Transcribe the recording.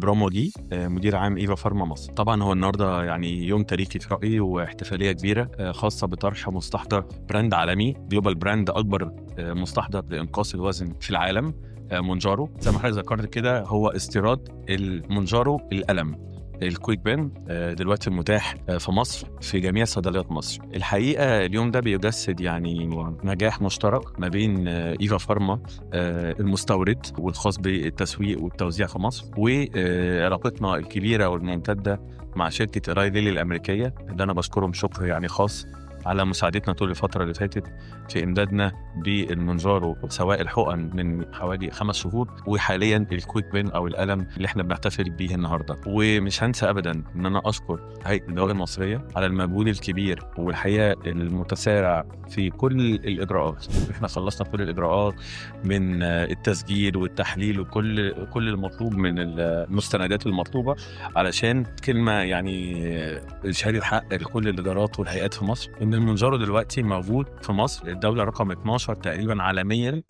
إبرام وجيه، مدير عام إيفا فارما مصر. طبعا هو النهارده يعني يوم تاريخي في رأيي واحتفالية كبيرة خاصة بطرح مستحضر براند عالمي، جلوبال براند، أكبر مستحضر لإنقاص الوزن في العالم، مونجارو. زي ما حضرتك ذكرت كده، هو استيراد المونجارو القلم الكويك بين، دلوقتي متاح في مصر في جميع صيدليات مصر. الحقيقة اليوم ده بيجسد يعني نجاح مشترك ما بين إيفا فارما المستورد والخاص بالتسويق والتوزيع في مصر، وعلاقتنا الكبيرة والممتدة مع شركة إيلاي ليلي الأمريكية، اللي أنا بشكرهم شكر يعني خاص على مساعدتنا طول الفترة اللي فاتت في إمدادنا بالمونجارو، سواء الحقن من حوالي 5 شهور، وحاليا الكويك بين أو القلم اللي احنا بنحتفل بيه النهاردة. ومش هنسى أبدا إن أنا أشكر هيئة الدواء المصرية على المجهود الكبير والحقيقة المتسارع في كل الإجراءات. احنا خلصنا كل الإجراءات من التسجيل والتحليل وكل المطلوب من المستندات المطلوبة، علشان كلمة يعني شهادة حق لكل الإدارات والهيئات في مصر إن المونجارو دلوقتي موجود في مصر، الدولة رقم 12 تقريبا عالميا.